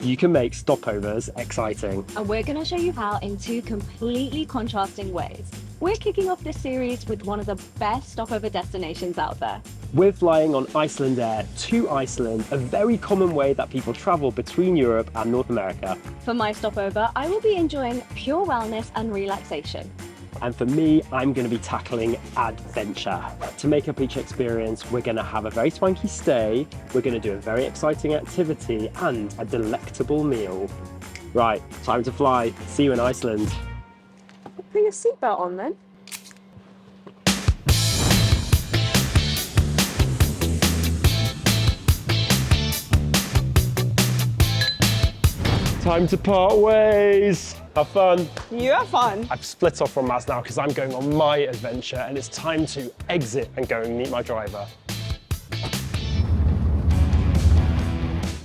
you can make stopovers exciting. And we're going to show you how in two completely contrasting ways. We're kicking off this series with one of the best stopover destinations out there. We're flying on Icelandair to Iceland, a very common way that people travel between Europe and North America. For my stopover, I will be enjoying pure wellness and relaxation. And for me, I'm going to be tackling adventure. To make up each experience, we're going to have a very swanky stay, we're going to do a very exciting activity and a delectable meal. Right, time to fly. See you in Iceland. Put your seatbelt on then. Time to part ways. Have fun. You have fun. I've split off from Maz now because I'm going on my adventure and it's time to exit and go and meet my driver.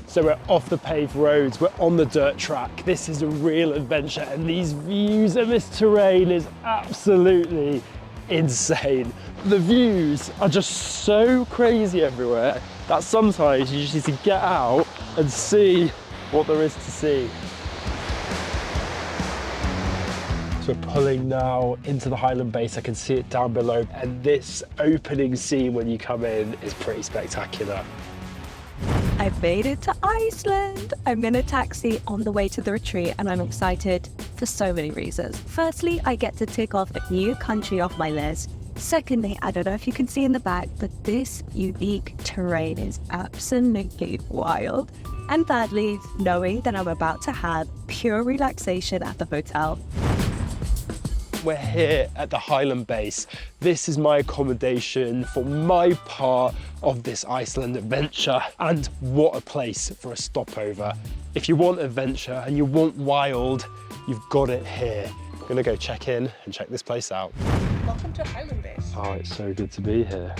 So we're off the paved roads, we're on the dirt track. This is a real adventure and these views and this terrain is absolutely insane. The views are just so crazy everywhere that sometimes you just need to get out and see what there is to see. So we're pulling now into the Highland Base. I can see it down below. And this opening scene when you come in is pretty spectacular. I've made it to Iceland. I'm in a taxi on the way to the retreat and I'm excited for so many reasons. Firstly, I get to tick off a new country off my list. Secondly, I don't know if you can see in the back, but this unique terrain is absolutely wild. And thirdly, knowing that I'm about to have pure relaxation at the hotel. We're here at the Highland Base. This is my accommodation for my part of this Iceland adventure. And what a place for a stopover. If you want adventure and you want wild, you've got it here. I'm gonna go check in and check this place out. Welcome to Highland Base. Oh, it's so good to be here.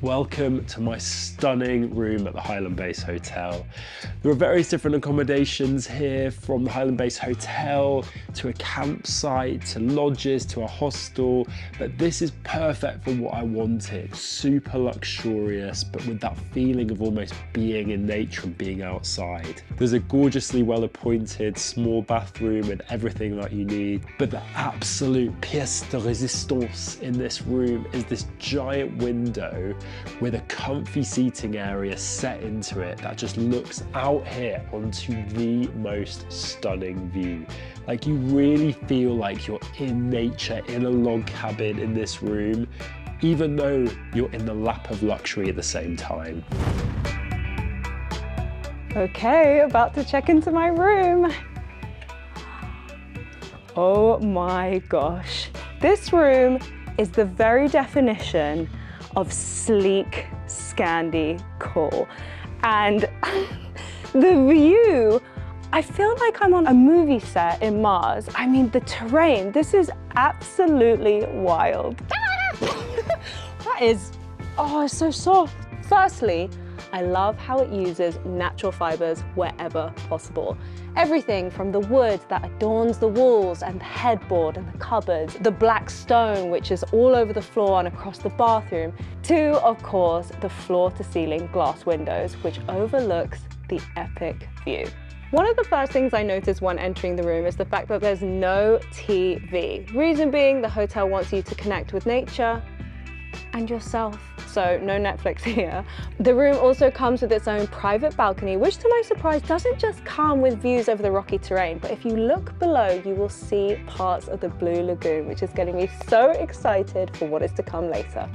Welcome to my stunning room at the Highland Base Hotel. There are various different accommodations here, from the Highland Base Hotel to a campsite to lodges to a hostel, but this is perfect for what I wanted. Super luxurious, but with that feeling of almost being in nature and being outside. There's a gorgeously well appointed small bathroom and everything that you need, but the absolute pièce de résistance in this room is this giant window with a comfy seating area set into it that just looks out here onto the most stunning view. Like, you really feel like you're in nature, in a log cabin in this room, even though you're in the lap of luxury at the same time. Okay, about to check into my room. Oh my gosh. This room is the very definition of sleek, Scandi cool. And the view, I feel like I'm on a movie set in Mars. I mean, the terrain, this is absolutely wild. That is, oh, it's so soft. Firstly, I love how it uses natural fibers wherever possible. Everything from the wood that adorns the walls and the headboard and the cupboards, the black stone which is all over the floor and across the bathroom, to, of course, the floor-to-ceiling glass windows which overlooks the epic view. One of the first things I noticed when entering the room is the fact that there's no TV. Reason being, the hotel wants you to connect with nature and yourself. So no Netflix here. The room also comes with its own private balcony, which to my surprise doesn't just come with views over the rocky terrain, but if you look below, you will see parts of the Blue Lagoon, which is getting me so excited for what is to come later.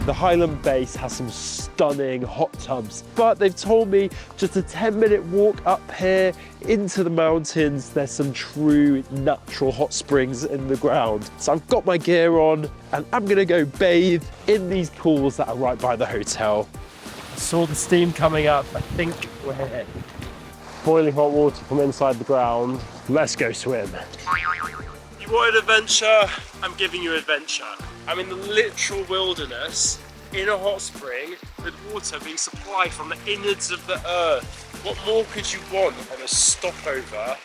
The Highland Base has some stunning hot tubs, but they've told me just a 10-minute walk up here into the mountains, there's some true natural hot springs in the ground. So I've got my gear on and I'm gonna go bathe in these pools that are right by the hotel. I saw the steam coming up. I think we're here. Boiling hot water from inside the ground. Let's go swim. You wanted adventure? I'm giving you adventure. I'm in the literal wilderness, in a hot spring, with water being supplied from the innards of the earth. What more could you want on a stopover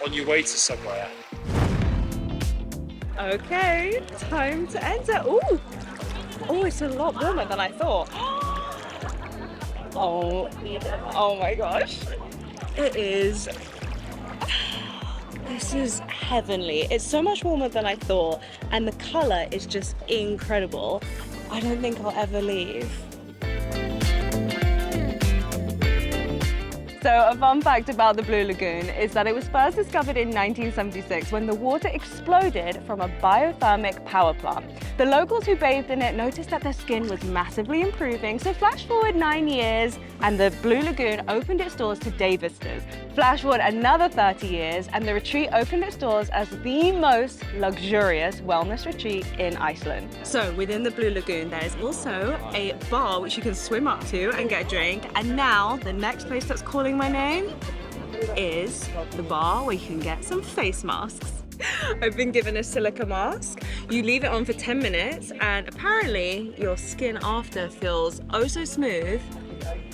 on your way to somewhere? Okay, time to enter. Ooh, Oh, it's a lot warmer than I thought. Oh my gosh. It is. This is heavenly. It's so much warmer than I thought, and the color is just incredible. I don't think I'll ever leave. So a fun fact about the Blue Lagoon is that it was first discovered in 1976 when the water exploded from a biothermic power plant. The locals who bathed in it noticed that their skin was massively improving, so flash forward 9 years and the Blue Lagoon opened its doors to day visitors. Flash forward another 30 years and the retreat opened its doors as the most luxurious wellness retreat in Iceland. So within the Blue Lagoon there is also a bar which you can swim up to and get a drink, and now the next place that's calling my name is the bar where you can get some face masks. I've been given a silica mask. You leave it on for 10 minutes and apparently your skin after feels oh so smooth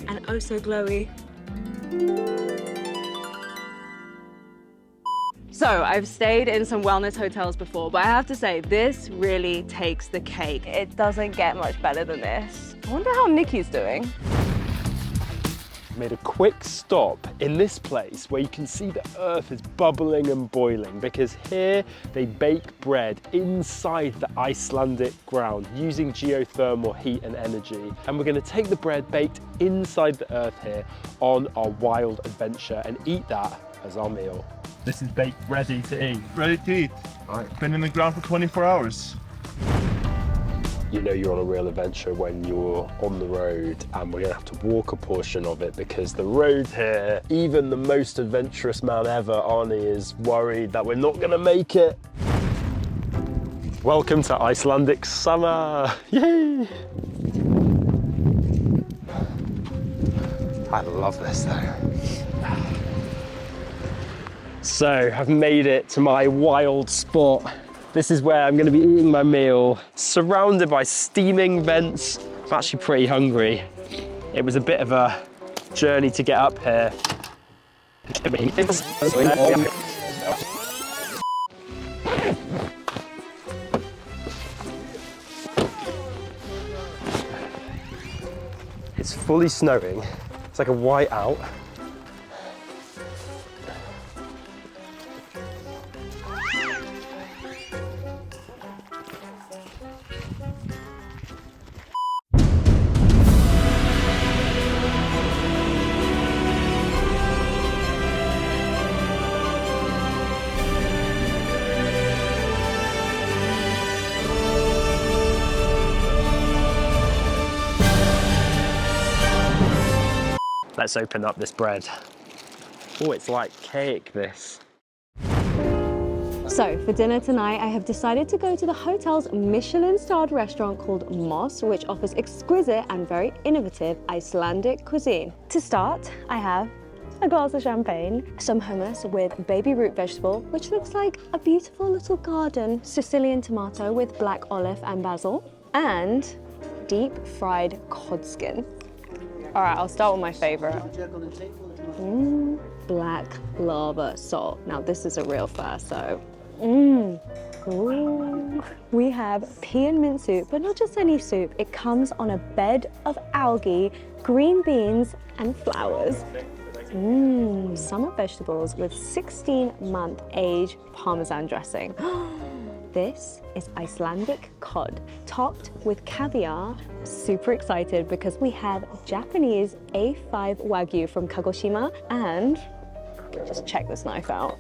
and oh so glowy. So I've stayed in some wellness hotels before, but I have to say this really takes the cake. It doesn't get much better than this. I wonder how Nicky's doing. Made a quick stop in this place where you can see the earth is bubbling and boiling, because here they bake bread inside the Icelandic ground using geothermal heat and energy. And we're going to take the bread baked inside the earth here on our wild adventure and eat that as our meal. This is baked ready to eat. Ready to eat. It's been in the ground for 24 hours. You know you're on a real adventure when you're on the road, and we're gonna have to walk a portion of it because the road here, even the most adventurous man ever, Arnie, is worried that we're not gonna make it. Welcome to Icelandic summer, yay! I love this though. So I've made it to my wild spot. This is where I'm going to be eating my meal, surrounded by steaming vents. I'm actually pretty hungry. It was a bit of a journey to get up here. It's fully snowing. It's like a white out. Let's open up this bread. Oh, it's like cake, this. So for dinner tonight, I have decided to go to the hotel's Michelin-starred restaurant called Moss, which offers exquisite and very innovative Icelandic cuisine. To start, I have a glass of champagne, some hummus with baby root vegetable, which looks like a beautiful little garden, Sicilian tomato with black olive and basil, and deep fried cod skin. All right, I'll start with my favorite. Black lava salt. Now this is a real first, so. Ooh. We have pea and mint soup, but not just any soup. It comes on a bed of algae, green beans, and flowers. Summer vegetables with 16-month age Parmesan dressing. This is Icelandic cod, topped with caviar. Super excited because we have Japanese A5 Wagyu from Kagoshima, and just check this knife out.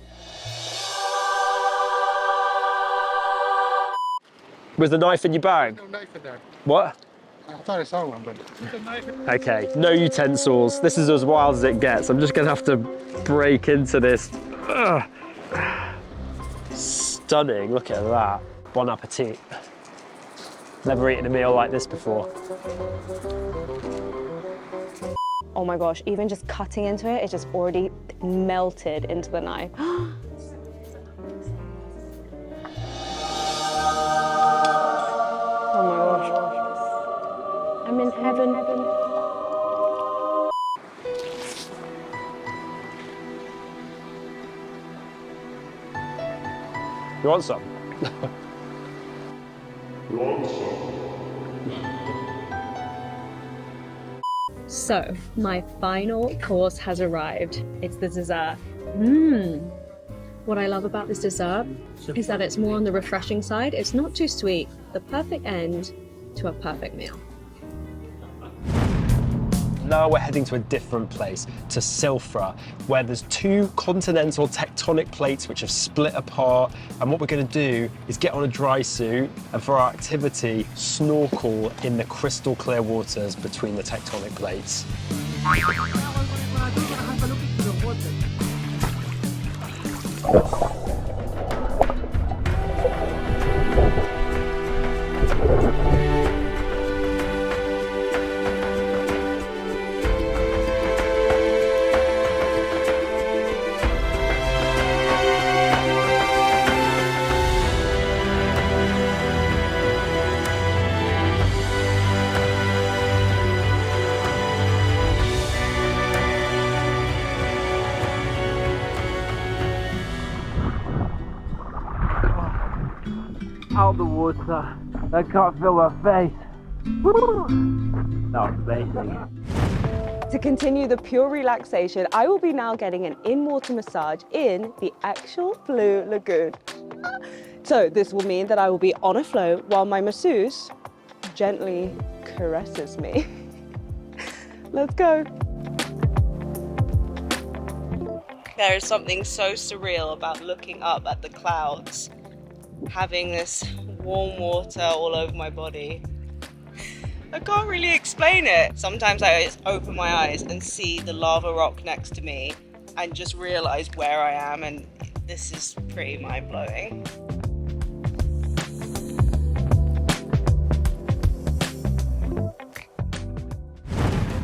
Was the knife in your bag? No knife in there. What? I thought I saw one, but. Okay, no utensils. This is as wild as it gets. I'm just gonna have to break into this. Ugh. Stunning, look at that. Bon appetit. Never eaten a meal like this before. Oh my gosh, even just cutting into it, it's just already melted into the knife. Oh my gosh. I'm in heaven. You want some? So, my final course has arrived. It's the dessert. What I love about this dessert is that it's more on the refreshing side. It's not too sweet. The perfect end to a perfect meal. Now we're heading to a different place, to Silfra, where there's two continental tectonic plates which have split apart. And what we're going to do is get on a dry suit and for our activity, snorkel in the crystal clear waters between the tectonic plates. Out the water, I can't feel my face. That was amazing. To continue the pure relaxation, I will be now getting an in-water massage in the actual Blue Lagoon. So this will mean that I will be on a float while my masseuse gently caresses me. Let's go. There is something so surreal about looking up at the clouds, having this warm water all over my body. I can't really explain it. Sometimes I just open my eyes and see the lava rock next to me and just realize where I am, and this is pretty mind-blowing.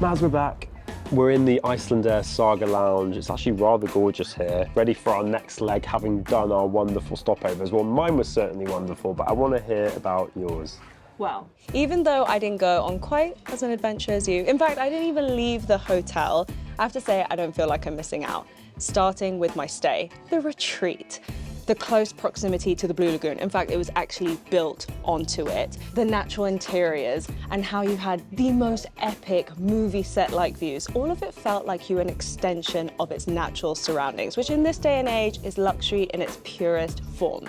Maz, we're back. We're in the Icelandair Saga Lounge. It's actually rather gorgeous here, ready for our next leg, having done our wonderful stopovers. Well, mine was certainly wonderful, but I want to hear about yours. Well, even though I didn't go on quite as an adventure as you, in fact, I didn't even leave the hotel, I have to say I don't feel like I'm missing out. Starting with my stay, the retreat, the close proximity to the Blue Lagoon. In fact, it was actually built onto it. The natural interiors and how you had the most epic movie set-like views. All of it felt like you were an extension of its natural surroundings, which in this day and age is luxury in its purest form.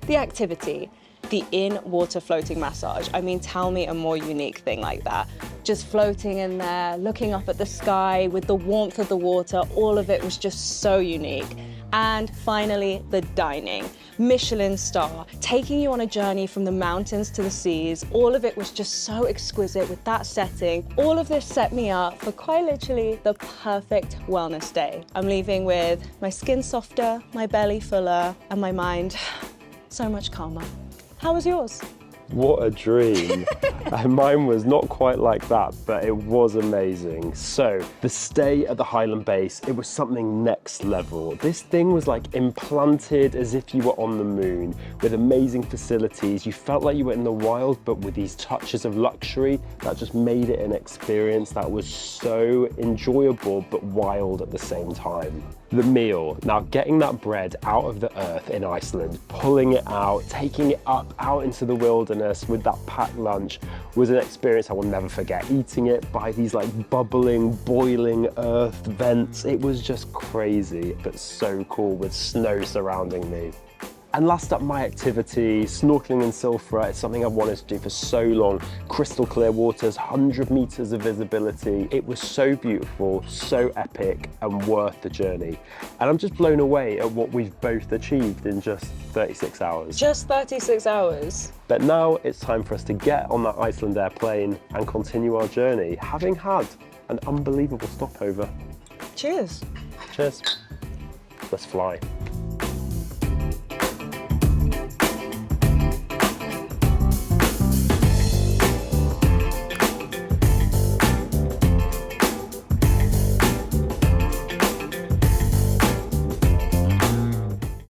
The activity, the in-water floating massage. I mean, tell me a more unique thing like that. Just floating in there, looking up at the sky with the warmth of the water, all of it was just so unique. And finally, the dining. Michelin star, taking you on a journey from the mountains to the seas. All of it was just so exquisite with that setting. All of this set me up for quite literally the perfect wellness day. I'm leaving with my skin softer, my belly fuller, and my mind so much calmer. How was yours? What a dream. Mine was not quite like that, but it was amazing. So the stay at the Highland Base, it was something next level. This thing was like implanted as if you were on the moon, with amazing facilities. You felt like you were in the wild, but with these touches of luxury that just made it an experience that was so enjoyable, but wild at the same time. The meal, now getting that bread out of the earth in Iceland, pulling it out, taking it up out into the wilderness with that packed lunch was an experience I will never forget. Eating it by these like bubbling, boiling earth vents, it was just crazy, but so cool with snow surrounding me. And last up, my activity, snorkeling in Silfra. It's something I've wanted to do for so long. Crystal clear waters, 100 meters of visibility. It was so beautiful, so epic, and worth the journey. And I'm just blown away at what we've both achieved in just 36 hours. Just 36 hours. But now it's time for us to get on that Icelandair plane and continue our journey, having had an unbelievable stopover. Cheers. Cheers. Let's fly.